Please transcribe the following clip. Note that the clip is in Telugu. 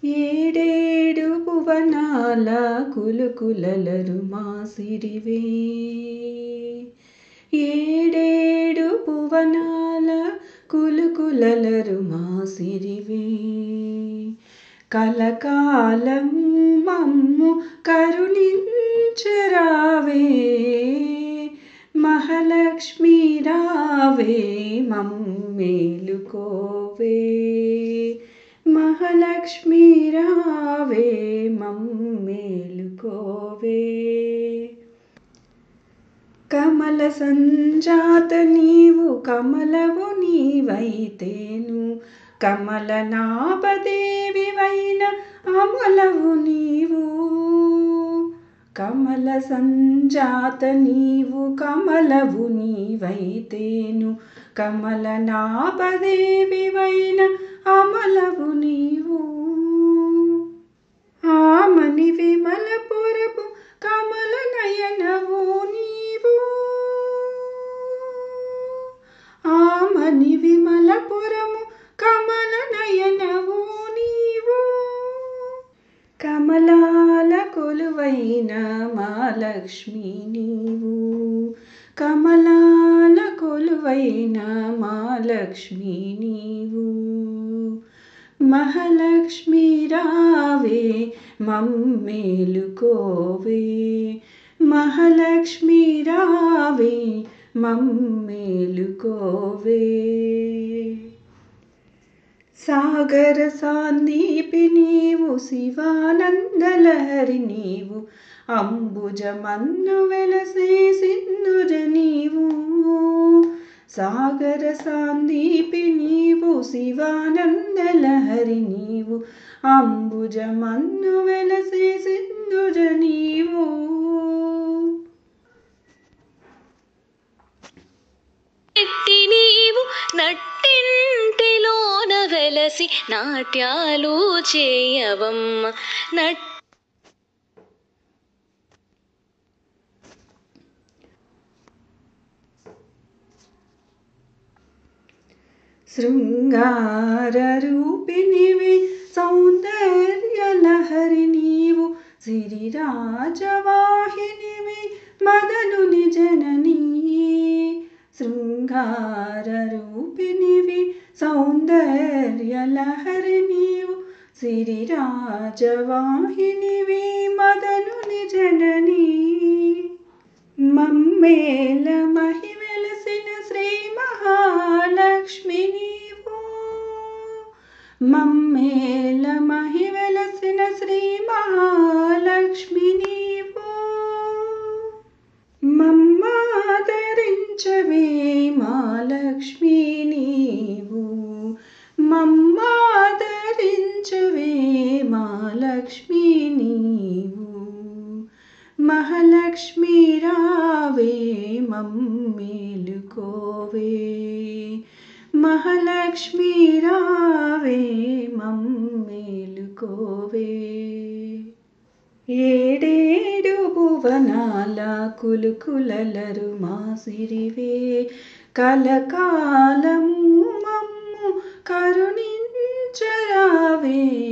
ఏడేడు భువనాల కులుకులలరు మాసిరివే. ఏడేడు భువనాల కులుకులలరు మాసిరివే. కలకాలం మమ్ము కరుణించరావే. మహాలక్ష్మి రావే మమ్మేలుకోవే. మహాలక్ష్మి రావే మమ్మేలుకోవే. కమల సంజాత నీవు కమలవు నీవైతేను. కమల నాభదేవివైన అమలవు నీవు. కమల సంజాత నీవు కమలవు నీవైతేను. కమల నాభదేవివైన అమలవు నీవు. ఆమని విమల పురపు కమల నయనవు నీవు. ఆమని విమల పురము కమల నయనవు నీవు. కమలాల కొలువైన మహాలక్ష్మి నీవు. కమలాల కొలువైన మహాలక్ష్మి నీవు. మహాలక్ష్మి రావే మమ్మేలుకోవే. మహాలక్ష్మి రావే మమ్మేలుకోవే. సాగర సాందీపి నీవు శివానందలహరి నీవు. అంబుజమన్ను వెలసే సింధుజ నీవు. సాగర సాందీపి నీవు శివానందలహరి నీవు. అంబుజమన్ను వెలసే సింధుజ నీవు. నీవు నట్టింటిలోన వెలసి నాట్యాలు చేయవమ్మ. శృంగార రూపిణివి సౌందర్యలహరి నీవు. సిరిరాజవాహినివి మదనుని జననీ. శృంగార రూపిణివి సౌందర్యలహరి నీవు. సిరిరాజవాహినివి మదనుని జననీ. మమ్మేల మహి వెలసిన శ్రీ మహాలక్ష్మి నీవు. మమ్మేల మహి వెలసిన శ్రీ మహాలక్ష్మి నీవు. మమ్మాదరించవే మహాలక్ష్మి నీవు. మమ్మాదరించవే మహాలక్ష్మి నీవు. మహాలక్ష్మి రావే మమ్మేలుకోవే. మహాలక్ష్మి రావే మమ్మేలుకోవే. ఏడేడు భువనాల కులుకులలరు మాసిరివే. కలకాలము మమ్ము కరుణించరావే.